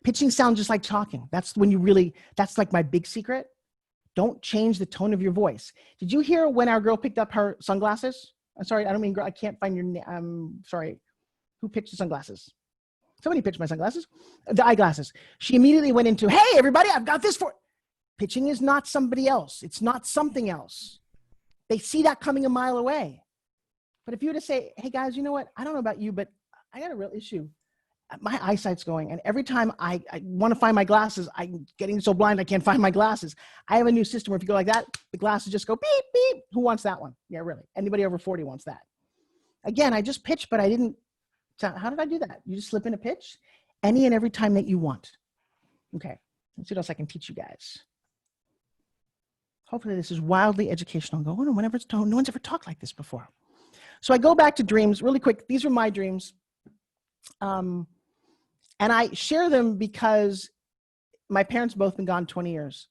Pitching sounds just like talking. That's when you really, that's like my big secret. Don't change the tone of your voice. Did you hear when our girl picked up her sunglasses? I'm sorry, I don't mean girl, I can't find your name. I'm sorry. Who pitched the sunglasses? Somebody pitched my sunglasses, the eyeglasses. She immediately went into, hey, everybody, I've got this for. Pitching is not somebody else. It's not something else. They see that coming a mile away. But if you were to say, hey guys, you know what? I don't know about you, but I got a real issue. My eyesight's going. And every time I want to find my glasses, I'm getting so blind I can't find my glasses. I have a new system where if you go like that, the glasses just go beep, beep. Who wants that one? Yeah, really. Anybody over 40 wants that. Again, I just pitched, but I didn't. So how did I do that? You just slip in a pitch any and every time that you want. Okay, let's see what else I can teach you guys. Hopefully this is wildly educational. Go, no one's ever talked like this before. So I go back to dreams really quick. These are my dreams. And I share them because my parents both been gone 20 years.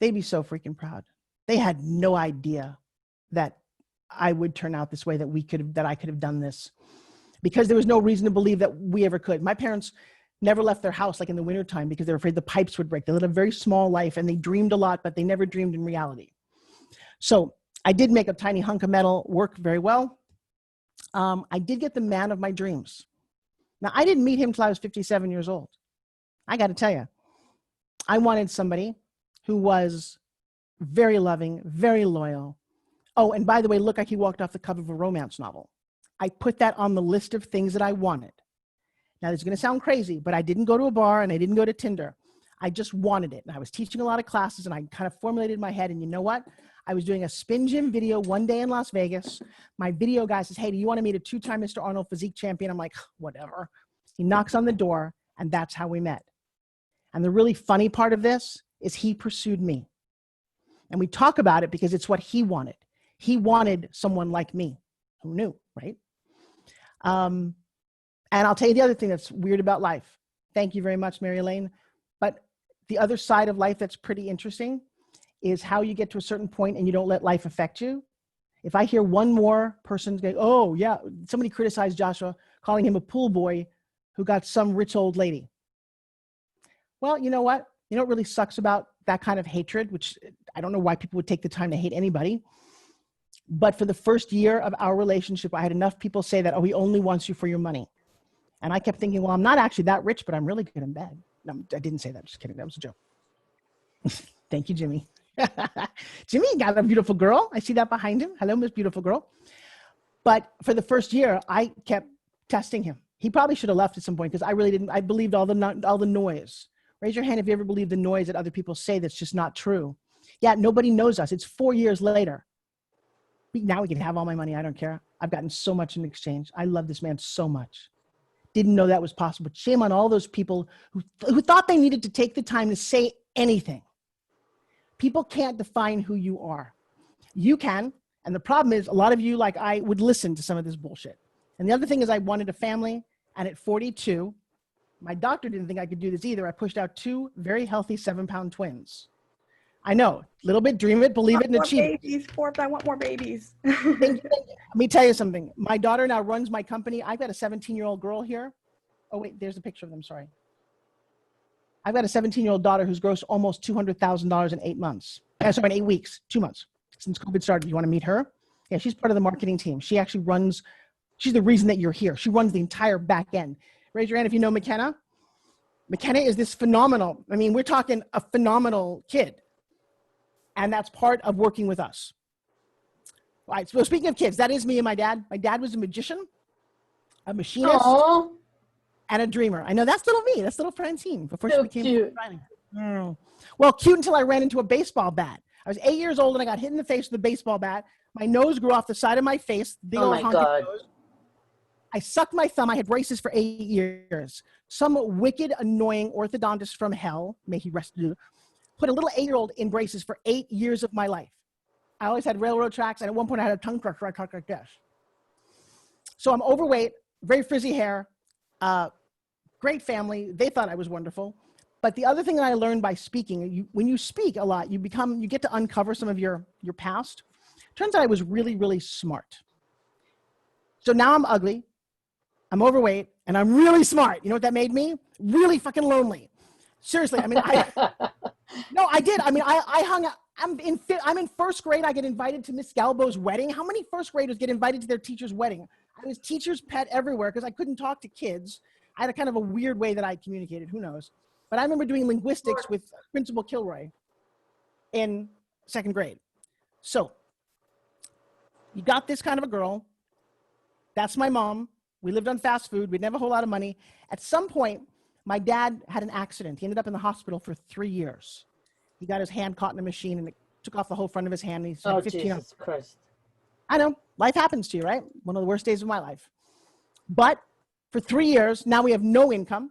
They'd be so freaking proud. They had no idea that I would turn out this way, that I could have done this, because there was no reason to believe that we ever could. My parents never left their house like in the wintertime because they were afraid the pipes would break. They lived a very small life and they dreamed a lot, but they never dreamed in reality. So I did make a tiny hunk of metal work very well. I did get the man of my dreams. Now, I didn't meet him till I was 57 years old. I got to tell you, I wanted somebody who was very loving, very loyal. Oh, and by the way, looked like he walked off the cover of a romance novel. I put that on the list of things that I wanted. Now, this is going to sound crazy, but I didn't go to a bar and I didn't go to Tinder. I just wanted it. And I was teaching a lot of classes and I kind of formulated in my head. And you know what? I was doing a spin gym video one day in Las Vegas. My video guy says, hey, do you want to meet a 2-time Mr. Arnold physique champion? I'm like, whatever. He knocks on the door and that's how we met. And the really funny part of this is he pursued me. And we talk about it because it's what he wanted. He wanted someone like me. Who knew, right? And I'll tell you the other thing that's weird about life. Thank you very much, Mary Elaine. But the other side of life that's pretty interesting is how you get to a certain point and you don't let life affect you. If I hear one more person go, oh yeah, somebody criticized Joshua, calling him a pool boy who got some rich old lady. Well, you know what? You know what really sucks about that kind of hatred, which I don't know why people would take the time to hate anybody. But for the first year of our relationship, I had enough people say that, oh, he only wants you for your money. And I kept thinking, well, I'm not actually that rich, but I'm really good in bed. No, I didn't say that. Just kidding. That was a joke. Thank you, Jimmy. Jimmy got a beautiful girl. I see that behind him. Hello, Miss Beautiful Girl. But for the first year, I kept testing him. He probably should have left at some point because I really didn't. I believed all the noise. Raise your hand if you ever believe the noise that other people say that's just not true. Yeah, nobody knows us. It's 4 years later. Now we can have all my money. I don't care. I've gotten so much in exchange. I love this man so much. Didn't know that was possible. Shame on all those people who thought they needed to take the time to say anything. People can't define who you are. You can. And the problem is a lot of you, like I, would listen to some of this bullshit. And the other thing is I wanted a family. And at 42, my doctor didn't think I could do this either. I pushed out 2 very healthy 7-pound twins. I know, little bit, dream it, believe it, and achieve it. Babies, Forbes, I want more babies. Let me tell you something. My daughter now runs my company. I've got a 17-year-old girl here. Oh, wait, there's a picture of them, sorry. I've got a 17-year-old daughter who's grossed almost $200,000 in 8 months. Sorry, in 8 weeks, 2 months, since COVID started. You want to meet her? Yeah, she's part of the marketing team. She actually runs, she's the reason that you're here. She runs the entire back end. Raise your hand if you know McKenna. McKenna is this phenomenal, I mean, we're talking a phenomenal kid. And that's part of working with us. All right, so speaking of kids, that is me and my dad. My dad was a magician, a machinist, Aww. and a dreamer. I know that's little me. That's little Francine before So she became cute. Well, cute until I ran into a baseball bat. I was 8 years old and I got hit in the face with a baseball bat. My nose grew off the side of my face. Big Oh old my honking God. nose. I sucked my thumb. I had braces for 8 years. Some wicked, annoying orthodontist from hell, may he rest, put a little 8-year-old in braces for 8 years of my life. I always had railroad tracks, and at one point I had a tongue crusher. I talked like this. So I'm overweight, very frizzy hair, great family. They thought I was wonderful. But the other thing that I learned by speaking, when you speak a lot, you get to uncover some of your past. Turns out I was really, really smart. So now I'm ugly, I'm overweight, and I'm really smart. You know what that made me? Really fucking lonely. Seriously, I mean, no, I did. I mean, I hung out. I'm in first grade. I get invited to Miss Galbo's wedding. How many first graders get invited to their teacher's wedding? I was teacher's pet everywhere because I couldn't talk to kids. I had a kind of a weird way that I communicated. Who knows? But I remember doing linguistics with Principal Kilroy in second grade. So you got this kind of a girl. That's my mom. We lived on fast food. We didn't have a whole lot of money. At some point, my dad had an accident. He ended up in the hospital for 3 years. He got his hand caught in a machine and it took off the whole front of his hand. He's had 15 Jesus Christ. I know. Life happens to you, right? One of the worst days of my life. But for 3 years, now we have no income.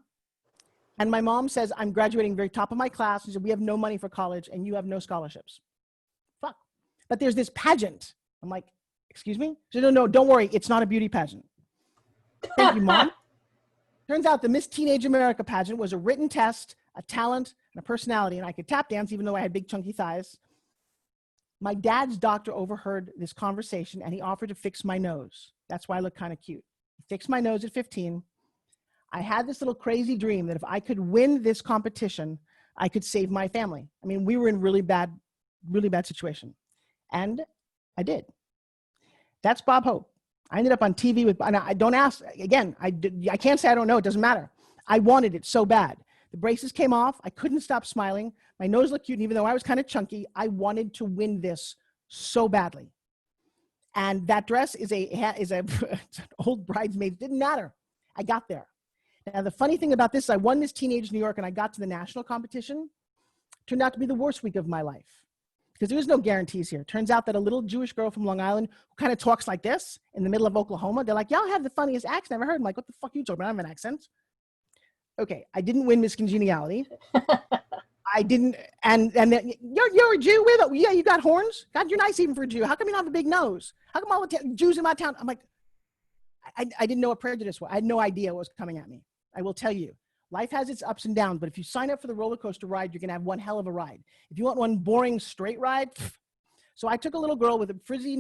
And my mom says, I'm graduating very top of my class. She said, we have no money for college and you have no scholarships. Fuck. But there's this pageant. I'm like, excuse me? She said, no, don't worry. It's not a beauty pageant. Thank you, Mom. Turns out the Miss Teenage America pageant was a written test, a talent, and a personality. And I could tap dance even though I had big chunky thighs. My dad's doctor overheard this conversation and he offered to fix my nose. That's why I look kind of cute. He fixed my nose at 15. I had this little crazy dream that if I could win this competition, I could save my family. I mean, we were in really bad situation. And I did. That's Bob Hope. I ended up on TV with, and I don't ask, again, I can't say I don't know, it doesn't matter. I wanted it so bad. The braces came off, I couldn't stop smiling. My nose looked cute, and even though I was kind of chunky, I wanted to win this so badly. And that dress is an old bridesmaid, didn't matter. I got there. Now, the funny thing about this is I won Miss Teenage New York and I got to the national competition. Turned out to be the worst week of my life because there is no guarantees here. Turns out that a little Jewish girl from Long Island who kind of talks like this in the middle of Oklahoma, they're like, y'all have the funniest accent I've ever heard. I'm like, what the fuck are you talking about? I don't have an accent. Okay, I didn't win Miss Congeniality. I didn't, and then, you're a Jew with it? Yeah, you got horns? God, you're nice even for a Jew. How come you don't have a big nose? How come all the Jews in my town? I'm like, I didn't know what prejudice was. I had no idea what was coming at me. I will tell you, life has its ups and downs, but if you sign up for the roller coaster ride, you're going to have one hell of a ride. If you want one boring straight ride, so I took a little girl with a frizzy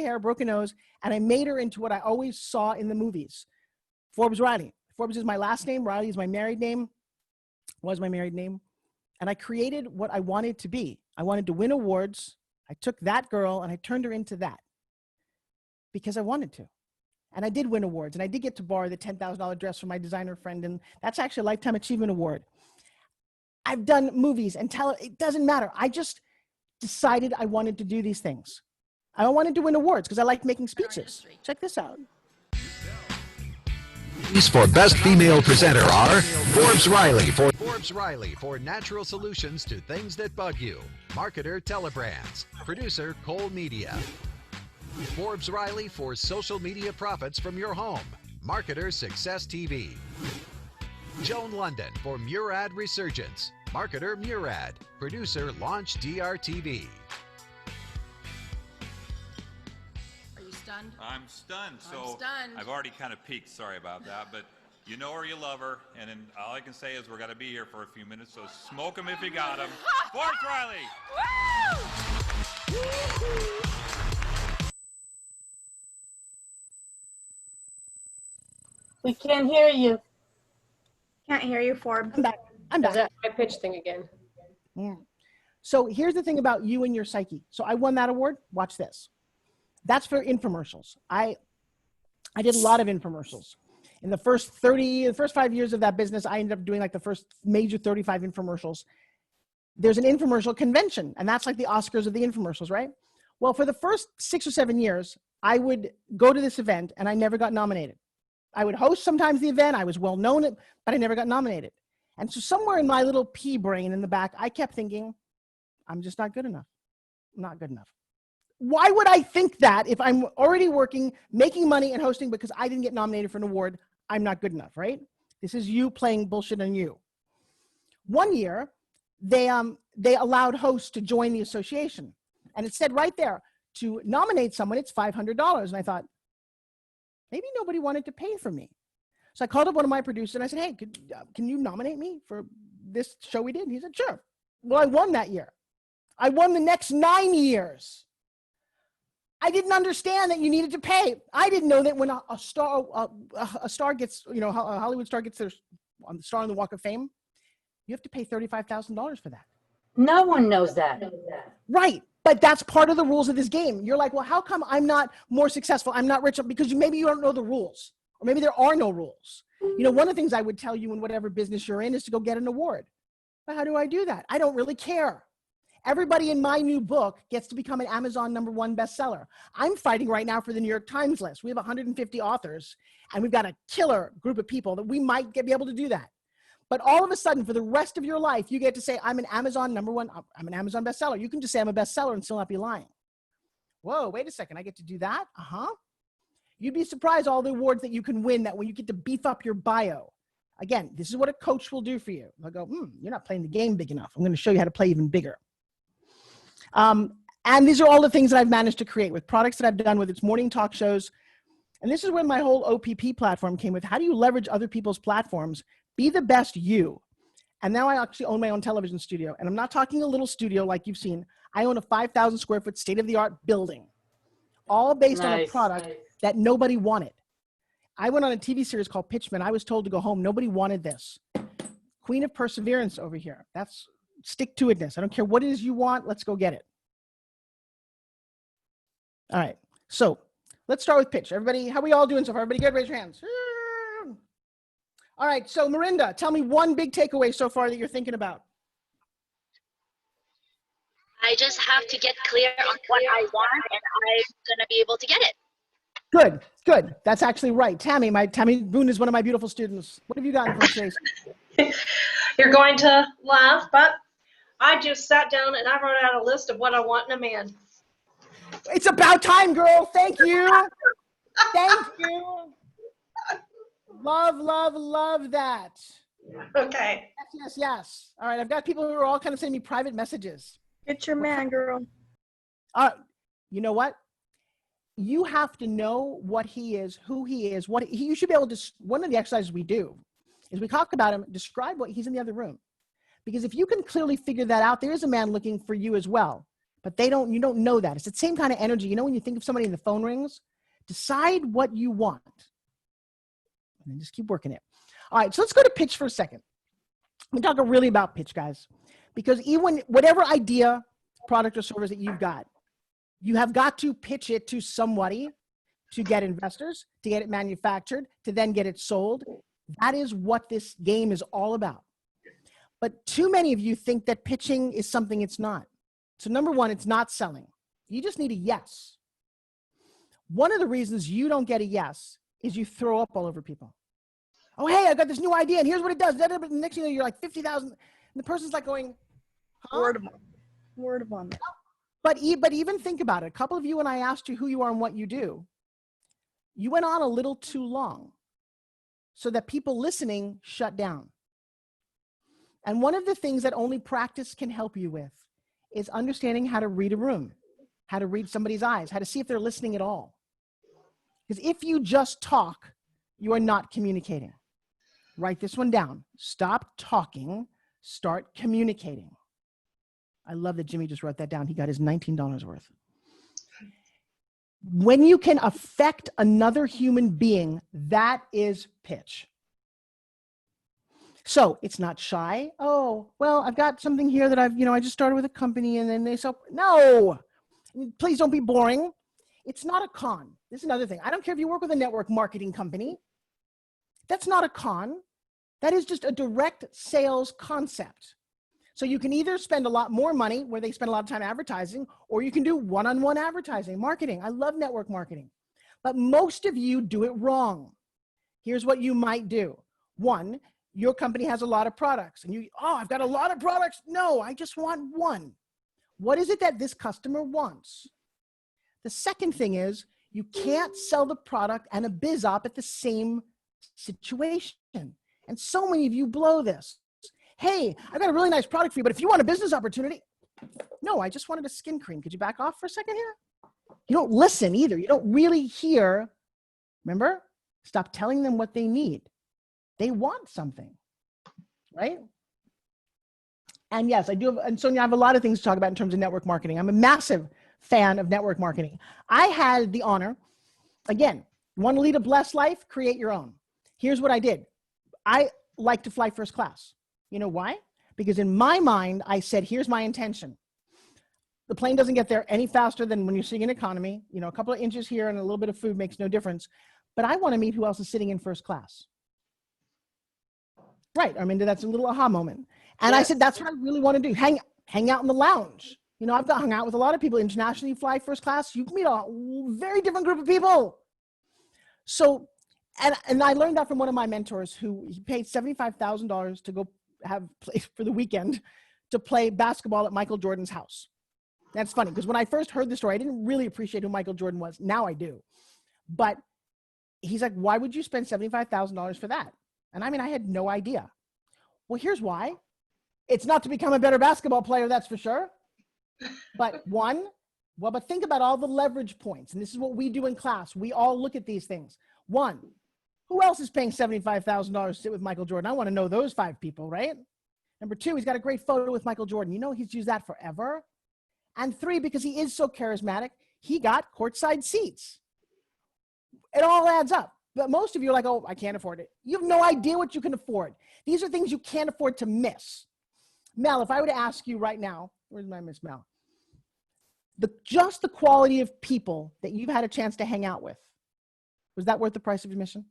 hair, broken nose, and I made her into what I always saw in the movies. Forbes Riley. Forbes is my last name. Riley is my married name. Was my married name. And I created what I wanted to be. I wanted to win awards. I took that girl and I turned her into that because I wanted to. And I did win awards, and I did get to borrow the $10,000 dress from my designer friend, and that's actually a Lifetime Achievement Award. I've done movies and it doesn't matter. I just decided I wanted to do these things. I wanted to win awards because I like making speeches. Check this out. These for Best Female Presenter are Forbes Riley for natural solutions to things that bug you. Marketer Telebrands. Producer Cole Media. Forbes Riley for social media profits from your home. Marketer Success TV. Joan London for Murad Resurgence. Marketer Murad. Producer Launch DRTV. Are you stunned? I'm stunned. I'm stunned. I've already kind of peaked. Sorry about that. But you know her, you love her. And then all I can say is we're going to be here for a few minutes. So smoke them if you got them. Forbes Riley. Woo! We can't hear you. Can't hear you, Forbes. I'm back. Is that high pitch thing again? Yeah. So here's the thing about you and your psyche. So I won that award. Watch this. That's for infomercials. I did a lot of infomercials. In the first 5 years of that business, I ended up doing like the first major 35 infomercials. There's an infomercial convention, and that's like the Oscars of the infomercials, right? Well, for the first 6 or 7 years, I would go to this event and I never got nominated. I would host sometimes the event. I was well known, but I never got nominated. And so somewhere in my little pea brain in the back, I kept thinking, I'm just not good enough. I'm not good enough. Why would I think that if I'm already working, making money and hosting because I didn't get nominated for an award, I'm not good enough, right? This is you playing bullshit on you. One year, they allowed hosts to join the association. And it said right there, to nominate someone, it's $500. And I thought, maybe nobody wanted to pay for me. So I called up one of my producers and I said, hey, can you nominate me for this show we did? And he said, sure. Well, I won that year. I won the next 9 years. I didn't understand that you needed to pay. I didn't know that when a star gets, a Hollywood star gets their star on the Walk of Fame, you have to pay $35,000 for that. No one knows that. Right. But that's part of the rules of this game. You're like, well, how come I'm not more successful? I'm not rich? Because maybe you don't know the rules, or maybe there are no rules. One of the things I would tell you in whatever business you're in is to go get an award. But how do I do that? I don't really care. Everybody in my new book gets to become an Amazon #1 bestseller. I'm fighting right now for the New York Times list. We have 150 authors, and we've got a killer group of people that we might be able to do that. But all of a sudden, for the rest of your life, you get to say, I'm an Amazon #1, I'm an Amazon bestseller. You can just say I'm a bestseller and still not be lying. Whoa, wait a second, I get to do that? You'd be surprised all the awards that you can win, that when you get to beef up your bio. Again, this is what a coach will do for you. They'll go, you're not playing the game big enough. I'm going to show you how to play even bigger. And these are all the things that I've managed to create with products that I've done with its morning talk shows. And this is where my whole OPP platform came with. How do you leverage other people's platforms? Be the best you. And now I actually own my own television studio. And I'm not talking a little studio like you've seen. I own a 5,000 square foot state-of-the-art building, all based on a product that nobody wanted. I went on a TV series called Pitchman. I was told to go home. Nobody wanted this. Queen of Perseverance over here. That's stick-to-itness. I don't care what it is you want. Let's go get it. All right. So let's start with pitch. Everybody, how are we all doing so far? Everybody good? Raise your hands. All right. So Mirinda, tell me one big takeaway so far that you're thinking about. I just have to get clear on what I want, and I'm going to be able to get it. Good, good. That's actually right. Tammy Boone is one of my beautiful students. What have you gotten from Chase? You're going to laugh, but I just sat down and I wrote out a list of what I want in a man. It's about time, girl. Thank you. Thank you. Love, love, love that. Okay. Yes, yes, yes. All right. I've got people who are all kind of sending me private messages. Get your man, girl. You know what? You have to know what he is, who he is, you should be able to, one of the exercises we do is we talk about him, describe what he's in the other room. Because if you can clearly figure that out, there is a man looking for you as well. But you don't know that. It's the same kind of energy. When you think of somebody and the phone rings, decide what you want. And then just keep working it. All right, so let's go to pitch for a second. We're talking really about pitch, guys. Because even whatever idea, product, or service that you've got, you have got to pitch it to somebody to get investors, to get it manufactured, to then get it sold. That is what this game is all about. But too many of you think that pitching is something it's not. So number one, it's not selling. You just need a yes. One of the reasons you don't get a yes is you throw up all over people. Oh, hey, I got this new idea, and here's what it does. The next thing you know, you're like 50,000. And the person's like going, huh? Word of honor. But even think about it. A couple of you, when I asked you who you are and what you do, you went on a little too long so that people listening shut down. And one of the things that only practice can help you with is understanding how to read a room, how to read somebody's eyes, how to see if they're listening at all. Because if you just talk, you are not communicating. Write this one down. Stop talking, start communicating. I love that Jimmy just wrote that down. He got his $19 worth. When you can affect another human being, that is pitch. So it's not shy. Oh, well, I've got something here that I just started with a company and then they sell. No, please don't be boring. It's not a con. This is another thing. I don't care if you work with a network marketing company. That's not a con. That is just a direct sales concept. So you can either spend a lot more money where they spend a lot of time advertising, or you can do one-on-one advertising, marketing. I love network marketing, but most of you do it wrong. Here's what you might do. One, your company has a lot of products and I've got a lot of products. No, I just want one. What is it that this customer wants? The second thing is you can't sell the product and a biz op at the same situation. And so many of you blow this. Hey, I've got a really nice product for you, but if you want a business opportunity, no, I just wanted a skin cream. Could you back off for a second here? You don't listen either. You don't really hear. Remember? Stop telling them what they need. They want something, right? And yes, I do have, and Sonia, I have a lot of things to talk about in terms of network marketing. I'm a massive fan of network marketing. I had the honor, again, want to lead a blessed life, create your own. Here's what I did. I like to fly first class. You know why? Because in my mind, I said, here's my intention. The plane doesn't get there any faster than when you're sitting in economy. You know, a couple of inches here and a little bit of food makes no difference. But I want to meet who else is sitting in first class. Right. I mean, that's a little aha moment. And I said, that's what I really want to do. Hang out in the lounge. You know, I've hung out with a lot of people internationally. You fly first class, you can meet a very different group of people. So, and I learned that from one of my mentors who he paid $75,000 to go play for the weekend to play basketball at Michael Jordan's house. That's funny because when I first heard the story, I didn't really appreciate who Michael Jordan was. Now I do. But he's like, why would you spend $75,000 for that? And I mean, I had no idea. Well, here's why. It's not to become a better basketball player, that's for sure. But but think about all the leverage points. And this is what we do in class. We all look at these things. One, who else is paying $75,000 to sit with Michael Jordan? I want to know those 5 people, right? Number 2, he's got a great photo with Michael Jordan. You know, he's used that forever. And 3, because he is so charismatic, he got courtside seats. It all adds up. But most of you are like, oh, I can't afford it. You have no idea what you can afford. These are things you can't afford to miss. Mel, if I were to ask you right now, where's my Miss Mel? Just the quality of people that you've had a chance to hang out with, was that worth the price of admission?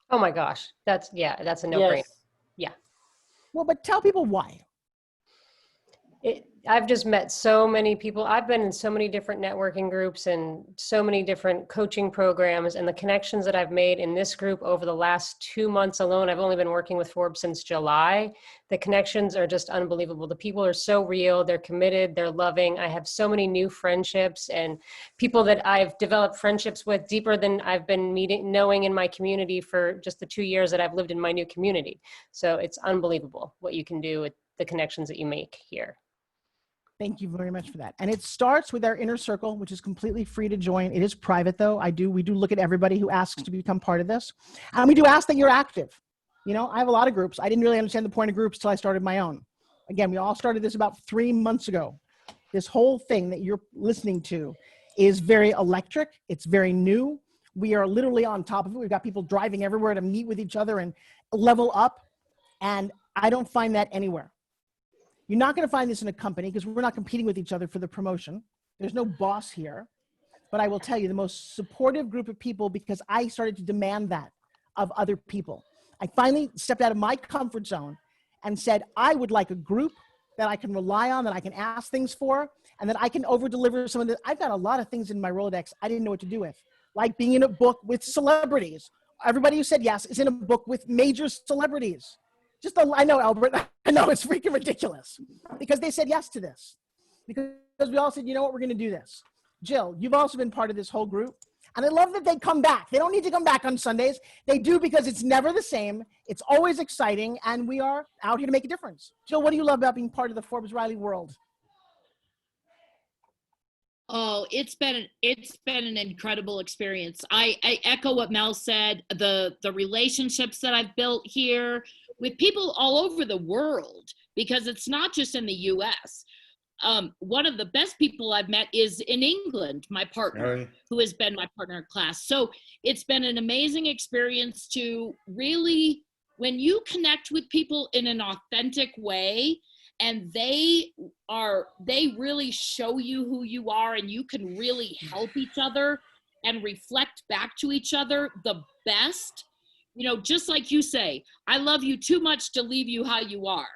Oh my gosh. That's a no-brainer. Yes. Yeah. Well, but tell people why. I've just met so many people. I've been in so many different networking groups and so many different coaching programs, and the connections that I've made in this group over the last 2 months alone, I've only been working with Forbes since July. The connections are just unbelievable. The people are so real. They're committed. They're loving. I have so many new friendships and people that I've developed friendships with deeper than I've been knowing in my community for just the 2 years that I've lived in my new community. So it's unbelievable what you can do with the connections that you make here. Thank you very much for that. And it starts with our inner circle, which is completely free to join. It is private though. We do look at everybody who asks to become part of this. And we do ask that you're active. You know, I have a lot of groups. I didn't really understand the point of groups till I started my own. Again, we all started this about 3 months ago. This whole thing that you're listening to is very electric. It's very new. We are literally on top of it. We've got people driving everywhere to meet with each other and level up. And I don't find that anywhere. You're not going to find this in a company because we're not competing with each other for the promotion. There's no boss here. But I will tell you, the most supportive group of people, because I started to demand that of other people. I finally stepped out of my comfort zone and said, I would like a group that I can rely on, that I can ask things for, and that I can over-deliver some of the. I've got a lot of things in my Rolodex I didn't know what to do with, like being in a book with celebrities. Everybody who said yes is in a book with major celebrities. I know, Albert, I know it's freaking ridiculous because they said yes to this. Because we all said, you know what, we're going to do this. Jill, you've also been part of this whole group. And I love that they come back. They don't need to come back on Sundays. They do because it's never the same. It's always exciting. And we are out here to make a difference. Jill, what do you love about being part of the Forbes Riley world? Oh, it's been an incredible experience. I echo what Mel said. The relationships that I've built here with people all over the world, because it's not just in the U.S. One of the best people I've met is in England, my partner, who has been my partner in class. So it's been an amazing experience to really, when you connect with people in an authentic way, and they really show you who you are, and you can really help each other and reflect back to each other the best. You know, just like you say, I love you too much to leave you how you are.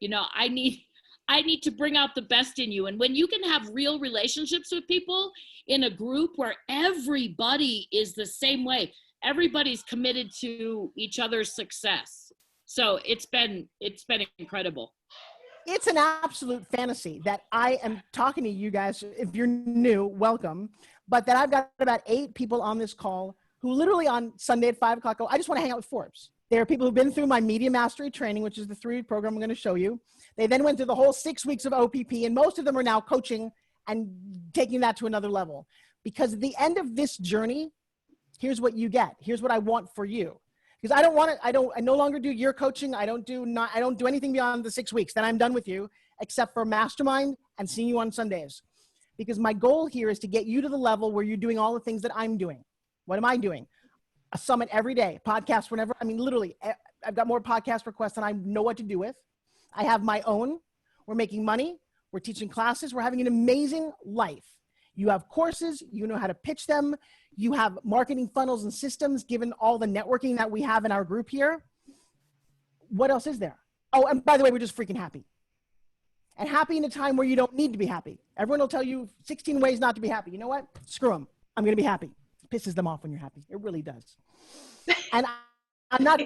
You know, I need to bring out the best in you. And when you can have real relationships with people in a group where everybody is the same way, everybody's committed to each other's success. So it's been incredible. It's an absolute fantasy that I am talking to you guys. If you're new, welcome. But that I've got about 8 people on this call who literally on Sunday at 5 o'clock go, I just want to hang out with Forbes. There are people who've been through my media mastery training, which is the 3-week program I'm going to show you. They then went through the whole 6 weeks of OPP, and most of them are now coaching and taking that to another level. Because at the end of this journey, here's what you get. Here's what I want for you. Because I no longer do year coaching. I don't do anything beyond the 6 weeks. Then I'm done with you, except for mastermind and seeing you on Sundays. because my goal here is to get you to the level where you're doing all the things that I'm doing. What am I doing? A summit every day, podcast whenever. I mean, literally, I've got more podcast requests than I know what to do with. I have my own. We're making money. We're teaching classes. We're having an amazing life. You have courses. You know how to pitch them. You have marketing funnels and systems, given all the networking that we have in our group here. What else is there? Oh, and by the way, we're just freaking happy. And happy in a time where you don't need to be happy. Everyone will tell you 16 ways not to be happy. You know what? Screw them. I'm going to be happy. It pisses them off when you're happy. It really does. And I'm not.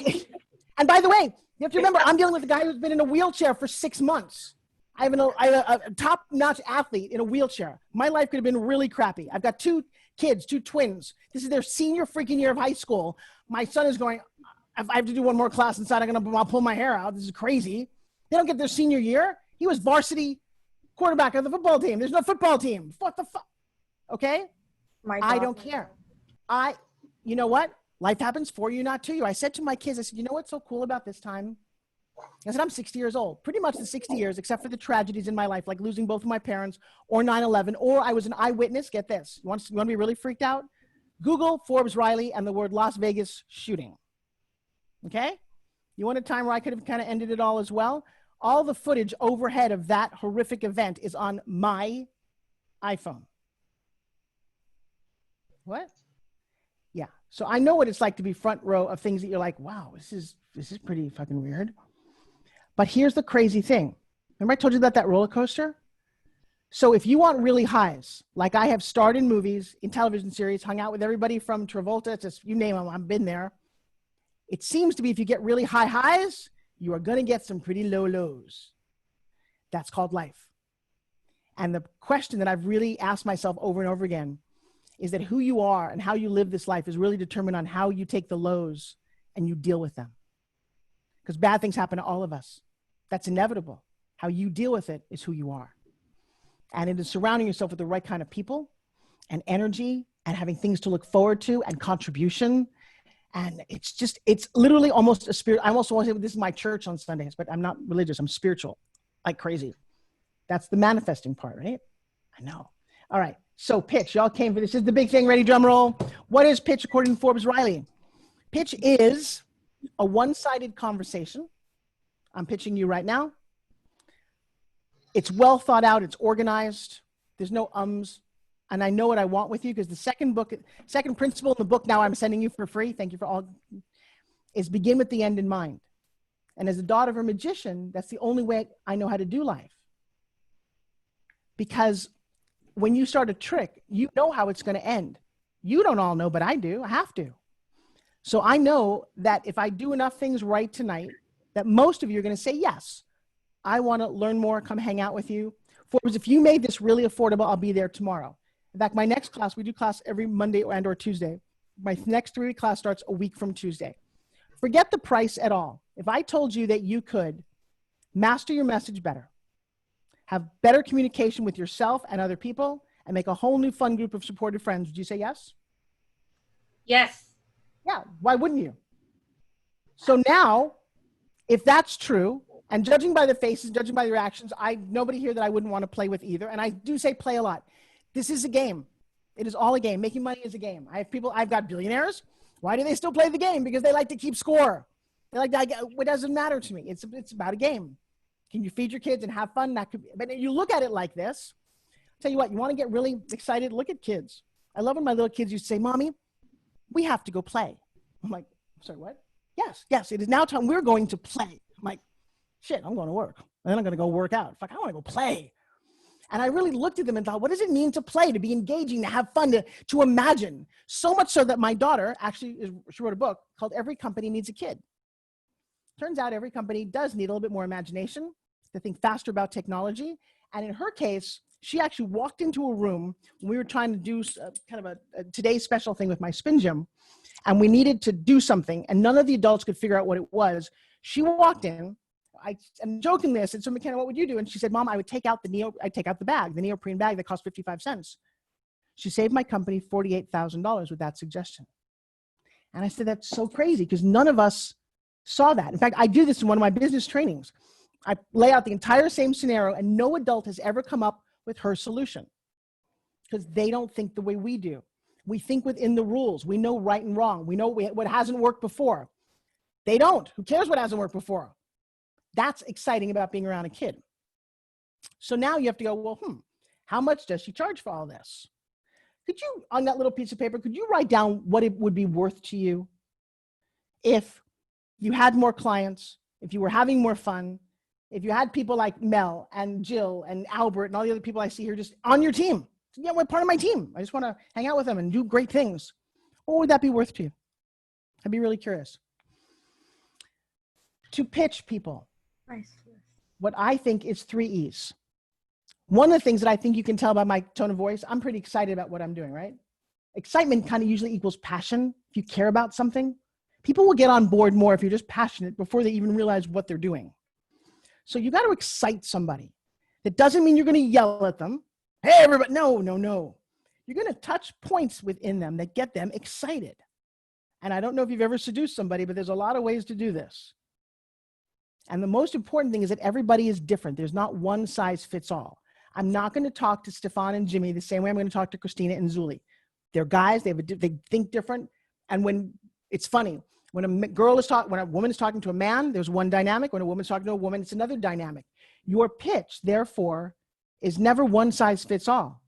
And by the way, you have to remember, I'm dealing with a guy who's been in a wheelchair for 6 months. I have a top-notch athlete in a wheelchair. My life could have been really crappy. I've got 2 kids, 2 twins. This is their senior freaking year of high school. My son is going, if I have to do one more class inside, I'll pull my hair out. This is crazy. They don't get their senior year. He was varsity quarterback of the football team. There's no football team. What the fuck? Okay? I don't care. You know what? Life happens for you, not to you. I said to my kids, I said, you know what's so cool about this time? I said, I'm 60 years old. Pretty much the 60 years, except for the tragedies in my life, like losing both of my parents or 9/11, or I was an eyewitness. Get this. You want to be really freaked out? Google Forbes Riley and the word Las Vegas shooting. Okay? You want a time where I could have kind of ended it all as well? All the footage overhead of that horrific event is on my iPhone. What? Yeah. So I know what it's like to be front row of things that you're like, wow, this is pretty fucking weird. But here's the crazy thing. Remember I told you about that roller coaster? So if you want really highs, like I have starred in movies, in television series, hung out with everybody from Travolta to you name them, I've been there. It seems to be if you get really high highs, you are going to get some pretty low lows. That's called life. And the question that I've really asked myself over and over again is that who you are and how you live this life is really determined on how you take the lows and you deal with them. Because bad things happen to all of us. That's inevitable. How you deal with it is who you are. And it is surrounding yourself with the right kind of people and energy and having things to look forward to and contribution. And it's literally almost a spirit. I also want to say this is my church on Sundays, but I'm not religious. I'm spiritual, like crazy. That's the manifesting part, right? I know. All right. So pitch, y'all came for this. This is the big thing. Ready, drum roll. What is pitch according to Forbes Riley? Pitch is a one-sided conversation. I'm pitching you right now. It's well thought out. It's organized. There's no ums. And I know what I want with you because the second principle in the book now I'm sending you for free, thank you for all, is begin with the end in mind. And as a daughter of a magician, that's the only way I know how to do life. Because when you start a trick, you know how it's going to end. You don't all know, but I do. I have to. So I know that if I do enough things right tonight, that most of you are going to say, yes, I want to learn more, come hang out with you. Forbes, if you made this really affordable, I'll be there tomorrow. In fact, my next class, we do class every Monday and or Tuesday. My next 3-week class starts a week from Tuesday. Forget the price at all. If I told you that you could master your message better, have better communication with yourself and other people, and make a whole new fun group of supportive friends, would you say yes? Yes. Yeah, why wouldn't you? So now, if that's true, and judging by the faces, judging by the reactions, nobody here that I wouldn't want to play with either. And I do say play a lot. This is a game. It is all a game. Making money is a game. I've got billionaires. Why do they still play the game? Because they like to keep score. They like that. What doesn't matter to me? It's about a game. Can you feed your kids and have fun? That could be, but you look at it like this. I'll tell you what, you want to get really excited? Look at kids. I love when my little kids used to say, Mommy, we have to go play. I'm like, sorry, what? Yes, it is now time. We're going to play. I'm like, shit, I'm going to work. And then I'm going to go work out. Fuck, I want to go play. And I really looked at them and thought, what does it mean to play, to be engaging, to have fun, to imagine? So much so that my daughter she wrote a book called Every Company Needs a Kid. Turns out every company does need a little bit more imagination, to think faster about technology. And in her case, she actually walked into a room when we were trying to do kind of a today's special thing with my spin gym. And we needed to do something. And none of the adults could figure out what it was. She walked in. I'm joking this. And so McKenna, what would you do? And she said, Mom, I would take out the bag, the neoprene bag that cost 55 cents. She saved my company $48,000 with that suggestion. And I said, that's so crazy because none of us saw that. In fact, I do this in one of my business trainings. I lay out the entire same scenario and no adult has ever come up with her solution. because they don't think the way we do. We think within the rules. We know right and wrong. We know what hasn't worked before. They don't. Who cares what hasn't worked before? That's exciting about being around a kid. So now you have to go, well, how much does she charge for all this? Could you, on that little piece of paper, could you write down what it would be worth to you if you had more clients, if you were having more fun, if you had people like Mel and Jill and Albert and all the other people I see here just on your team? Yeah, we're part of my team. I just want to hang out with them and do great things. What would that be worth to you? I'd be really curious. To pitch people, Nice. what I think is 3 E's. One of the things that I think you can tell by my tone of voice, I'm pretty excited about what I'm doing, right? Excitement kind of usually equals passion. If you care about something, people will get on board more if you're just passionate before they even realize what they're doing. So you got to excite somebody. That doesn't mean you're going to yell at them. Hey, everybody. No. You're going to touch points within them that get them excited. And I don't know if you've ever seduced somebody, but there's a lot of ways to do this. And the most important thing is that everybody is different. There's not one size fits all. I'm not going to talk to Stefan and Jimmy the same way I'm going to talk to Christina and Zuli. They're guys. They think different. And when it's funny, when a woman is talking to a man, there's one dynamic. When a woman's talking to a woman, it's another dynamic. Your pitch, therefore, is never one size fits all.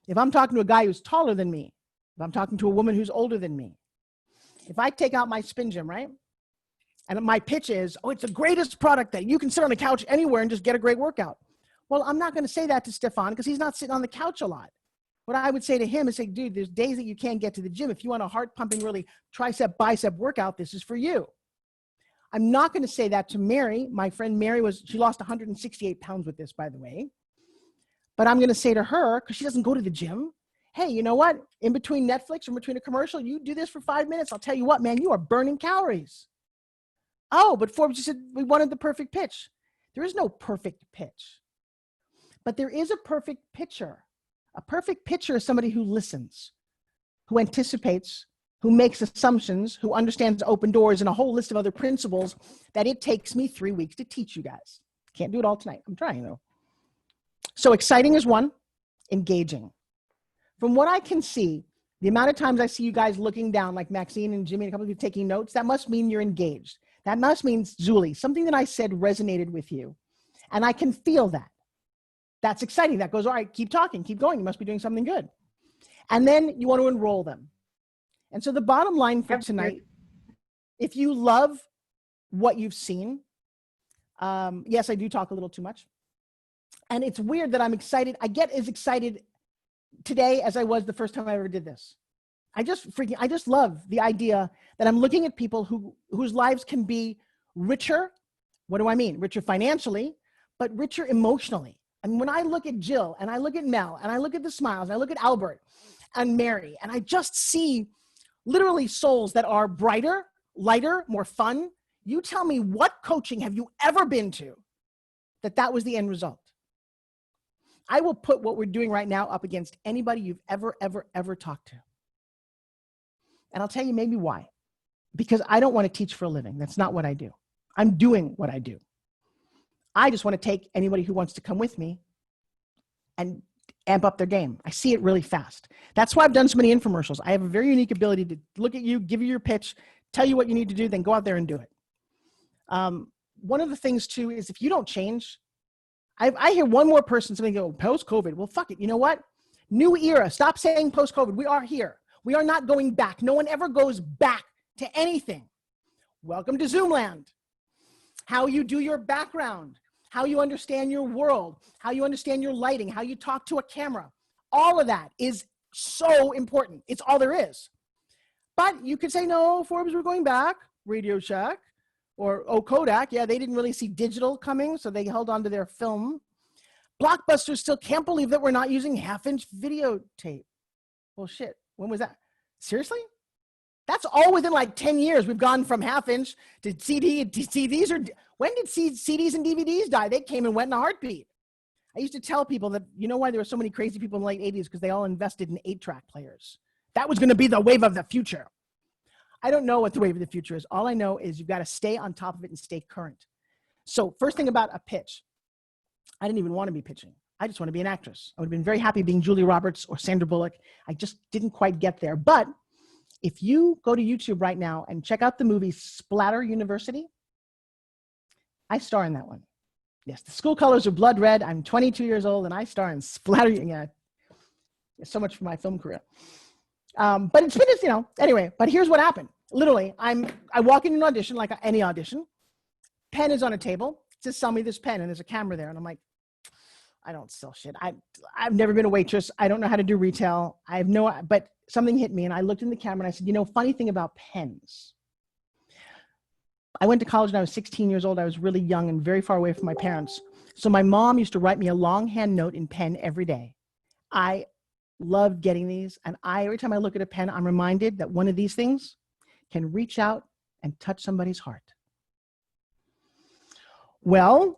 If I'm talking to a guy who's taller than me, if I'm talking to a woman who's older than me, if I take out my spin gym, right? And my pitch is, it's the greatest product that you can sit on the couch anywhere and just get a great workout. Well, I'm not going to say that to Stefan because he's not sitting on the couch a lot. What I would say to him is say, dude, there's days that you can't get to the gym. If you want a heart pumping, really tricep, bicep workout, this is for you. I'm not going to say that to Mary. My friend Mary she lost 168 pounds with this, by the way. But I'm going to say to her, because she doesn't go to the gym, hey, you know what? In between Netflix or in between a commercial, you do this for 5 minutes. I'll tell you what, man, you are burning calories. Oh, but Forbes just said we wanted the perfect pitch. There is no perfect pitch. But there is a perfect pitcher. A perfect pitcher is somebody who listens, who anticipates, who makes assumptions, who understands open doors and a whole list of other principles that it takes me 3 weeks to teach you guys. Can't do it all tonight. I'm trying though. So exciting is one, engaging. From what I can see, the amount of times I see you guys looking down, like Maxine and Jimmy and a couple of you taking notes, that must mean you're engaged. That must mean, Zuli, something that I said resonated with you. And I can feel that. That's exciting. That goes, all right, keep talking, keep going. You must be doing something good. And then you want to enroll them. And so the bottom line for tonight, if you love what you've seen, yes, I do talk a little too much. And it's weird that I'm excited. I get as excited today as I was the first time I ever did this. I just love the idea that I'm looking at people whose lives can be richer. What do I mean? Richer financially, but richer emotionally. And when I look at Jill and I look at Mel and I look at the smiles and I look at Albert and Mary, and I just see literally souls that are brighter, lighter, more fun. You tell me, what coaching have you ever been to that was the end result? I will put what we're doing right now up against anybody you've ever talked to. And I'll tell you maybe why. Because I don't want to teach for a living. That's not what I do. I'm doing what I do. I just want to take anybody who wants to come with me and amp up their game. I see it really fast. That's why I've done so many infomercials. I have a very unique ability to look at you, give you your pitch, tell you what you need to do, then go out there and do it. One of the things too is if you don't change, I hear one more person, somebody go, post-COVID. Well, fuck it. You know what? New era. Stop saying post-COVID. We are here. We are not going back. No one ever goes back to anything. Welcome to Zoomland. How you do your background, how you understand your world, how you understand your lighting, how you talk to a camera. All of that is so important. It's all there is. But you could say, no, Forbes, we're going back. Radio Shack or Kodak. Yeah, they didn't really see digital coming, so they held on to their film. Blockbuster still can't believe that we're not using half-inch videotape. Well, shit. When was that? Seriously? That's all within like 10 years. We've gone from half-inch to CD to CDs. When did CDs and DVDs die? They came and went in a heartbeat. I used to tell people that, you know why there were so many crazy people in the late 80s? Because they all invested in 8-track players. That was going to be the wave of the future. I don't know what the wave of the future is. All I know is you've got to stay on top of it and stay current. So first thing about a pitch. I didn't even want to be pitching. I just want to be an actress. I would have been very happy being Julia Roberts or Sandra Bullock. I just didn't quite get there. But if you go to YouTube right now and check out the movie Splatter University, I star in that one. Yes, the school colors are blood red. I'm 22 years old and I star in Splatter. Yeah, so much for my film career. But it's been, anyway, but here's what happened. Literally, I walk in an audition, like any audition. Pen is on a table. It says, sell me this pen. And there's a camera there. And I'm like, I don't sell shit. I've never been a waitress. I don't know how to do retail. But something hit me and I looked in the camera and I said, funny thing about pens. I went to college when I was 16 years old. I was really young and very far away from my parents. So my mom used to write me a longhand note in pen every day. I loved getting these. And every time I look at a pen, I'm reminded that one of these things can reach out and touch somebody's heart. Well,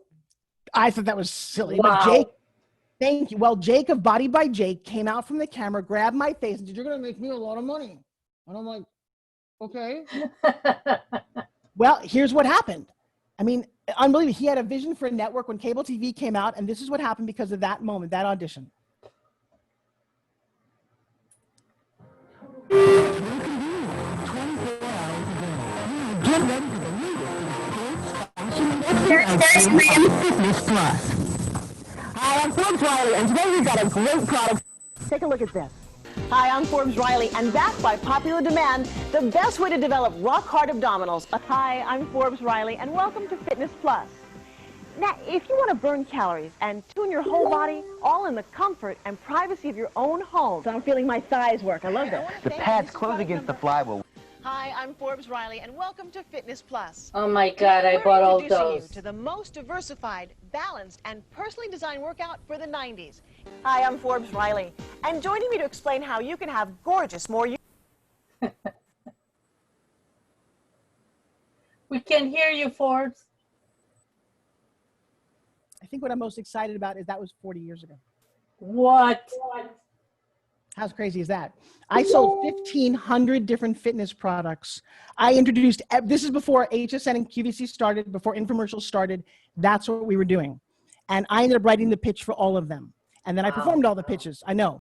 I thought that was silly. Wow. But Jake, thank you. Well, Jake of Body by Jake came out from the camera, grabbed my face and said, you're going to make me a lot of money. And I'm like, okay. Well, here's what happened. I mean, unbelievable. He had a vision for a network when cable TV came out. And this is what happened because of that moment, that audition. Fitness Plus. Hi, I'm Forbes Riley, and today we've got a great product. Take a look at this. Hi, I'm Forbes Riley, and backed by popular demand, the best way to develop rock-hard abdominals. Hi, I'm Forbes Riley, and welcome to Fitness Plus. Now, if you want to burn calories and tune your whole body, all in the comfort and privacy of your own home. So I'm feeling my thighs work. I love that. The pads close against the flywheel. Hi, I'm Forbes Riley, and welcome to Fitness Plus. Oh my God, I bought all Introducing those. you to the most diversified, balanced, and personally designed workout for the 90s. Hi, I'm Forbes Riley, and joining me to explain how you can have gorgeous, We can hear you, Forbes. I think what I'm most excited about is that was 40 years ago. What? How crazy is that? I sold 1,500 different fitness products. I introduced, this is before HSN and QVC started, before infomercials started. That's what we were doing. And I ended up writing the pitch for all of them. And then I performed all the pitches. I know.